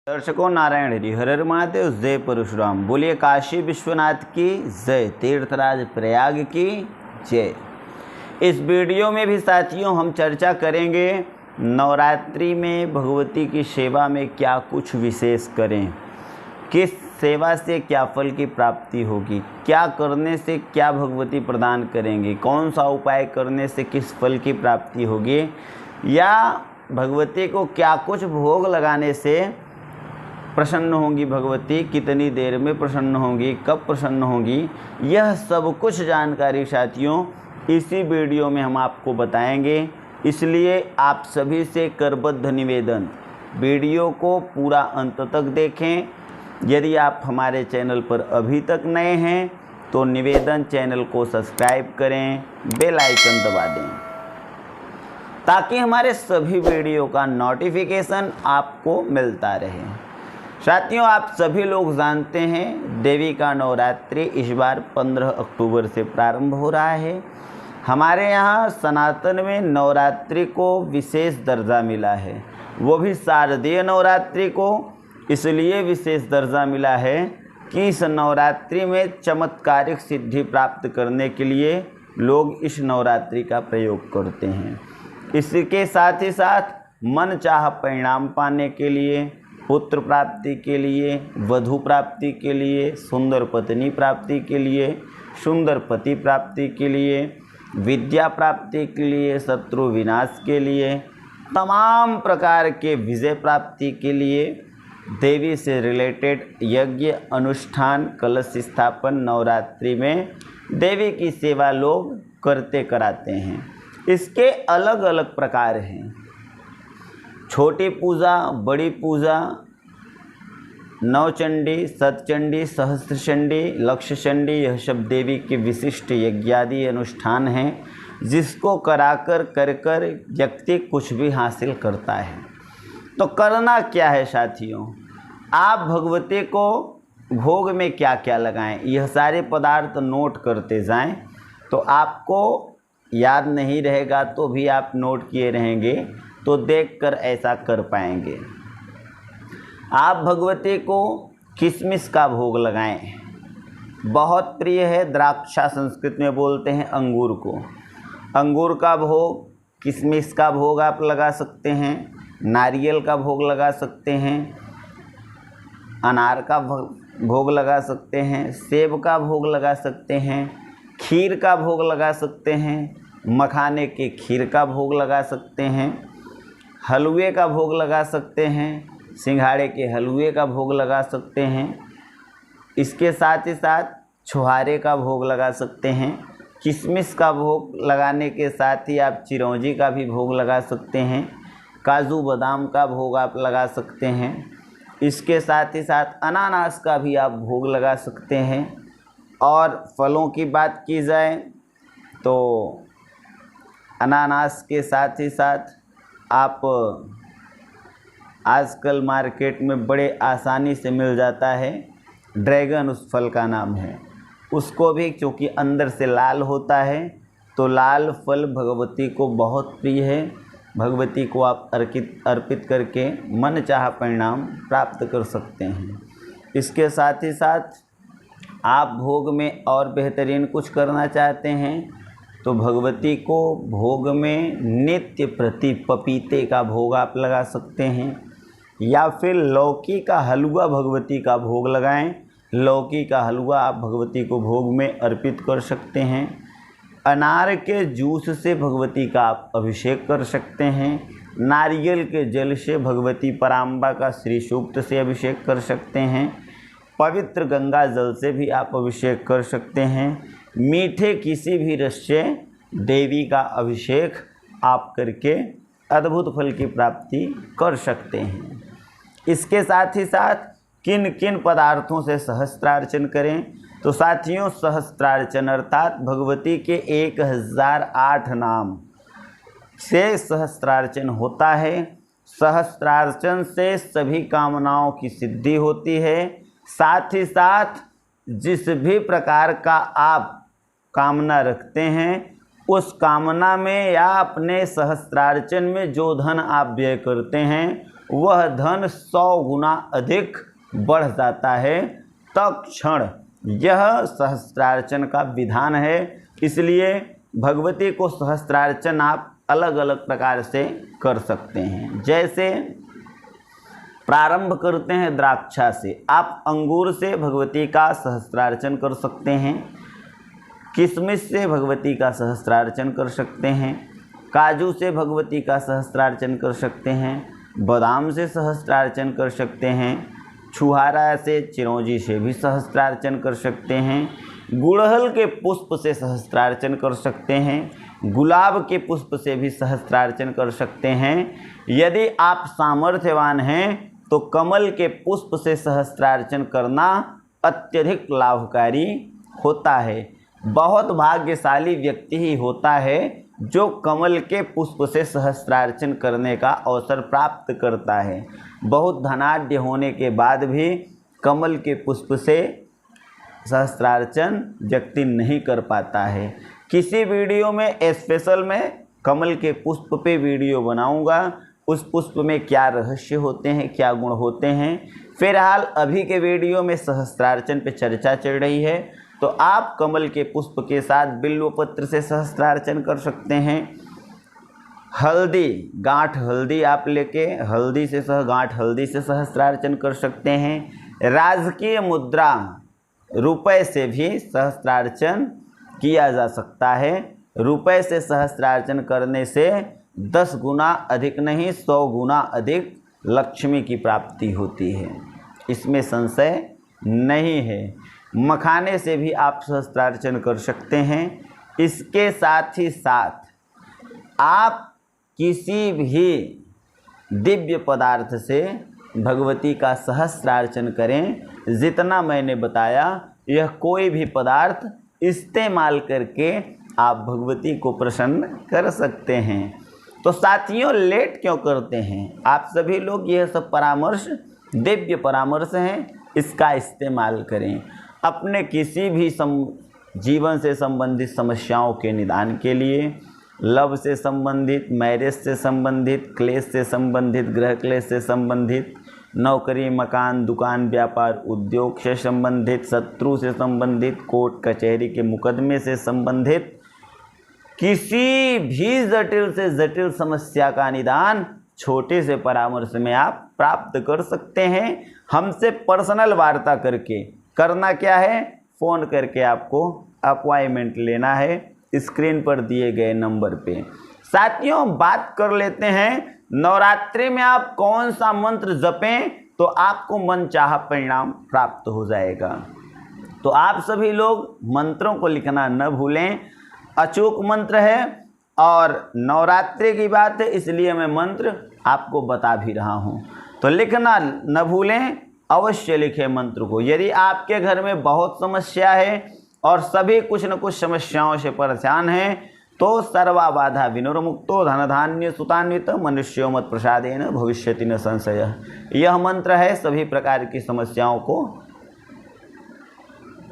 दर्शकों, नारायण हरि, हर हर महादेव, जय परशुराम। बोलिए काशी विश्वनाथ की जय, तीर्थराज प्रयाग की जय। इस वीडियो में भी साथियों हम चर्चा करेंगे नवरात्रि में भगवती की सेवा में क्या कुछ विशेष करें, किस सेवा से क्या फल की प्राप्ति होगी, क्या करने से क्या भगवती प्रदान करेंगी, कौन सा उपाय करने से किस फल की प्राप्ति होगी, या भगवती को क्या कुछ भोग लगाने से प्रसन्न होंगी भगवती, कितनी देर में प्रसन्न होंगी, कब प्रसन्न होंगी, यह सब कुछ जानकारी साथियों इसी वीडियो में हम आपको बताएंगे। इसलिए आप सभी से करबद्ध निवेदन, वीडियो को पूरा अंत तक देखें। यदि आप हमारे चैनल पर अभी तक नए हैं तो निवेदन, चैनल को सब्सक्राइब करें, बेल आइकन दबा दें ताकि हमारे सभी वीडियो का नोटिफिकेशन आपको मिलता रहे। साथियों, आप सभी लोग जानते हैं देवी का नवरात्रि इस बार 15 अक्टूबर से प्रारंभ हो रहा है। हमारे यहाँ सनातन में नवरात्रि को विशेष दर्जा मिला है, वो भी शारदीय नवरात्रि को इसलिए विशेष दर्जा मिला है कि इस नवरात्रि में चमत्कारिक सिद्धि प्राप्त करने के लिए लोग इस नवरात्रि का प्रयोग करते हैं। इसके साथ ही साथ मन चाह परिणाम पाने के लिए, पुत्र प्राप्ति के लिए, वधु प्राप्ति के लिए, सुंदर पत्नी प्राप्ति के लिए, सुंदर पति प्राप्ति के लिए, विद्या प्राप्ति के लिए, शत्रु विनाश के लिए, तमाम प्रकार के विजय प्राप्ति के लिए देवी से रिलेटेड यज्ञ अनुष्ठान, कलश स्थापन नवरात्रि में देवी की सेवा लोग करते कराते हैं। इसके अलग अलग प्रकार हैं, छोटी पूजा, बड़ी पूजा, नवचंडी, सतचंडी, सहस्त्रचंडी, लक्ष्य चंडी, यह सब देवी के विशिष्ट यज्ञादि अनुष्ठान हैं जिसको कराकर कर व्यक्ति कुछ भी हासिल करता है। तो करना क्या है साथियों, आप भगवती को भोग में क्या क्या लगाएं, यह सारे पदार्थ नोट करते जाएं तो आपको याद नहीं रहेगा तो भी आप नोट किए रहेंगे तो देखकर ऐसा कर पाएंगे। आप भगवती को किशमिश का भोग लगाएं, बहुत प्रिय है। द्राक्षा संस्कृत में बोलते हैं अंगूर को, अंगूर का भोग, किशमिश का भोग आप लगा सकते हैं, नारियल का भोग लगा सकते हैं, अनार का भोग लगा सकते हैं, सेब का भोग लगा सकते हैं, खीर का भोग लगा सकते हैं, मखाने के खीर का भोग लगा सकते हैं, हलवे का भोग लगा सकते हैं, सिंघाड़े के हलवे का भोग लगा सकते हैं। इसके साथ ही साथ छुहारे का भोग लगा सकते हैं। किशमिश का भोग लगाने के साथ ही आप चिरौंजी का भी भोग लगा सकते हैं, काजू बादाम का भोग आप लगा सकते हैं। इसके साथ ही साथ अनानास का भी आप भोग लगा सकते हैं। और फलों की बात की जाए तो अनानास के साथ ही साथ आप आजकल मार्केट में बड़े आसानी से मिल जाता है, ड्रैगन उस फल का नाम है, उसको भी चूँकि अंदर से लाल होता है तो लाल फल भगवती को बहुत प्रिय है। भगवती को आप अर्पित करके मन चाह परिणाम प्राप्त कर सकते हैं। इसके साथ ही साथ आप भोग में और बेहतरीन कुछ करना चाहते हैं तो भगवती को भोग में नित्य प्रति पपीते का भोग आप लगा सकते हैं, या फिर लौकी का हलवा भगवती का भोग लगाएं। लौकी का हलवा आप भगवती को भोग में अर्पित कर सकते हैं। अनार के जूस से भगवती का आप अभिषेक कर सकते हैं। नारियल के जल से भगवती पराम्बा का श्री सूक्त से अभिषेक कर सकते हैं। पवित्र गंगा जल से भी आप अभिषेक कर सकते हैं। मीठे किसी भी रस से देवी का अभिषेक आप करके अद्भुत फल की प्राप्ति कर सकते हैं। इसके साथ ही साथ किन किन पदार्थों से सहस्त्रार्चन करें, तो साथियों सहस्त्रार्चन अर्थात भगवती के 1008 नाम से सहस्त्रार्चन होता है। सहस्त्रार्चन से सभी कामनाओं की सिद्धि होती है। साथ ही साथ जिस भी प्रकार का आप कामना रखते हैं उस कामना में या अपने सहस्त्रार्चन में जो धन आप व्यय करते हैं वह धन 100 गुना अधिक बढ़ जाता है तत्क्षण। यह सहस्त्रार्चन का विधान है। इसलिए भगवती को सहस्त्रार्चन आप अलग अलग प्रकार से कर सकते हैं। जैसे प्रारंभ करते हैं द्राक्षा से, आप अंगूर से भगवती का सहस्त्रार्चन कर सकते हैं, किशमिश से भगवती का सहस्त्रार्चन कर सकते हैं, काजू से भगवती का सहस्त्रार्चन कर सकते हैं, बादाम से सहस्त्रार्चन कर सकते हैं, छुहारा से चिरौंजी से भी सहस्त्रार्चन कर सकते हैं, गुड़हल के पुष्प से सहस्त्रार्चन कर सकते हैं, गुलाब के पुष्प से भी सहस्त्रार्चन कर सकते हैं। यदि आप सामर्थ्यवान हैं तो कमल के पुष्प से सहस्त्रार्चन करना अत्यधिक लाभकारी होता है। बहुत भाग्यशाली व्यक्ति ही होता है जो कमल के पुष्प से सहस्त्रार्चन करने का अवसर प्राप्त करता है। बहुत धनाढ्य होने के बाद भी कमल के पुष्प से सहस्त्रार्चन व्यक्ति नहीं कर पाता है। किसी वीडियो में स्पेशल में कमल के पुष्प पे वीडियो बनाऊंगा, उस पुष्प में क्या रहस्य होते हैं, क्या गुण होते हैं। फिलहाल अभी के वीडियो में सहस्त्रार्चन पे चर्चा चल रही है, तो आप कमल के पुष्प के साथ बिल्व पत्र से सहस्त्रार्चन कर सकते हैं। हल्दी, गांठ हल्दी आप लेके गांठ हल्दी से सहस्त्रार्चन कर सकते हैं। राजकीय मुद्रा रुपए से भी सहस्त्रार्चन किया जा सकता है। रुपए से सहस्त्रार्चन करने से 10 गुना अधिक नहीं 100 गुना अधिक लक्ष्मी की प्राप्ति होती है, इसमें संशय नहीं है। मखाने से भी आप सहस्त्रार्चन कर सकते हैं। इसके साथ ही साथ आप किसी भी दिव्य पदार्थ से भगवती का सहस्त्रार्चन करें। जितना मैंने बताया, यह कोई भी पदार्थ इस्तेमाल करके आप भगवती को प्रसन्न कर सकते हैं। तो साथियों, लेट क्यों करते हैं? आप सभी लोग यह सब परामर्श दिव्य परामर्श हैं, इसका इस्तेमाल करें। अपने किसी भी जीवन से संबंधित समस्याओं के निदान के लिए, लव से संबंधित, मैरिज से संबंधित, क्लेश से संबंधित, गृह क्लेश से संबंधित, नौकरी, मकान, दुकान, व्यापार, उद्योग से संबंधित, शत्रु से संबंधित, कोर्ट कचहरी के मुकदमे से संबंधित किसी भी जटिल से जटिल समस्या का निदान छोटे से परामर्श में आप प्राप्त कर सकते हैं। हमसे पर्सनल वार्ता करके। करना क्या है? फ़ोन करके आपको अपॉइंटमेंट लेना है स्क्रीन पर दिए गए नंबर पे। साथियों, बात कर लेते हैं नवरात्रि में आप कौन सा मंत्र जपें तो आपको मनचाहा परिणाम प्राप्त हो जाएगा। तो आप सभी लोग मंत्रों को लिखना न भूलें। अचूक मंत्र है और नवरात्रि की बात है, इसलिए मैं मंत्र आपको बता भी रहा हूँ। तो लिखना न भूलें, अवश्य लिखें मंत्र को। यदि आपके घर में बहुत समस्या है और सभी कुछ न कुछ समस्याओं से परेशान हैं, तो सर्वा बाधा विनुर्मुक्तो धन धान्य सुतान्वित मनुष्यो मत प्रसादेन भविष्यति न संशय। यह मंत्र है, सभी प्रकार की समस्याओं को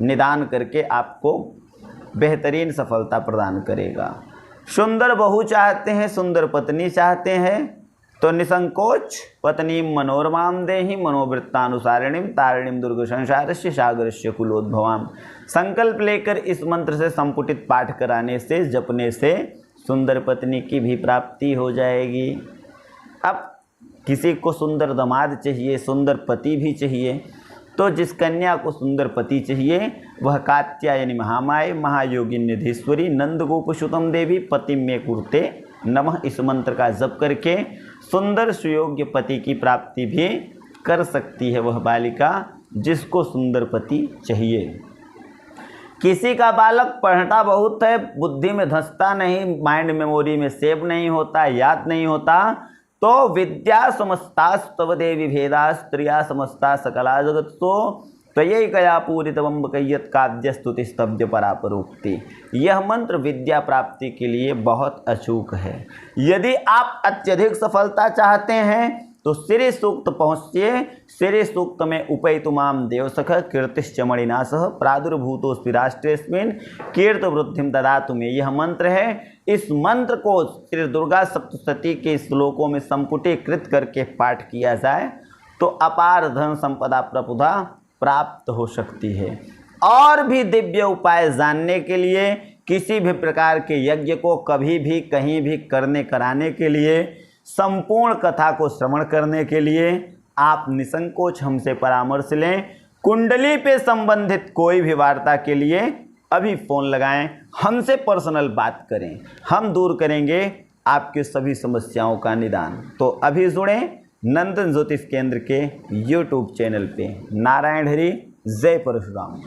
निदान करके आपको बेहतरीन सफलता प्रदान करेगा। सुंदर बहू चाहते हैं, सुंदर पत्नी चाहते हैं, तो निसंकोच पत्नी मनोरमाम देहि मनोवृत्तानुसारिणीम तारिणीम दुर्ग संसारस्य सागरस्य कुलोद्भवाम। संकल्प लेकर इस मंत्र से संपुटित पाठ कराने से, जपने से सुंदर पत्नी की भी प्राप्ति हो जाएगी। अब किसी को सुंदर दामाद चाहिए, सुंदर पति भी चाहिए, तो जिस कन्या को सुंदर पति चाहिए वह कात्यायनी महामाय महायोगी निधीश्वरी नंदगोपसुतम देवी पति में कुर्ते नमः इस मंत्र का जप करके सुंदर सुयोग्य पति की प्राप्ति भी कर सकती है वह बालिका जिसको सुंदर पति चाहिए। किसी का बालक पढ़ता बहुत है, बुद्धि में धंसता नहीं, माइंड मेमोरी में सेव नहीं होता, याद नहीं होता, तो विद्या समस्तास्तव देवी भेदा स्त्रिया समस्ता सकला जगत्सो त्वयि कया पूरितवम्ब कैयत काव्य स्तुति स्तब्ध परापरोक्ति। यह मंत्र विद्या प्राप्ति के लिए बहुत अचूक है। यदि आप अत्यधिक सफलता चाहते हैं तो श्री सूक्त पहुँचिए। श्री सूक्त में उपैतुमाम देवसख कीर्तिश्च मणिनाशः प्रादुर्भूतोऽस्मि राष्ट्रेस्मिन् कीर्त वृद्धिम ददातु में यह मंत्र है। इस मंत्र को श्री दुर्गा सप्तशती के श्लोकों में संपुटीकृत करके पाठ किया जाए तो अपार धन संपदा प्रभुता प्राप्त हो सकती है। और भी दिव्य उपाय जानने के लिए, किसी भी प्रकार के यज्ञ को कभी भी कहीं भी कराने के लिए, संपूर्ण कथा को श्रवण करने के लिए आप निसंकोच हमसे परामर्श लें। कुंडली पे संबंधित कोई भी वार्ता के लिए अभी फ़ोन लगाएं, हमसे पर्सनल बात करें, हम दूर करेंगे आपके सभी समस्याओं का निदान। तो अभी जुड़ें नंदन ज्योतिष केंद्र के YouTube चैनल पे। नारायण हरि, जय परशुराम।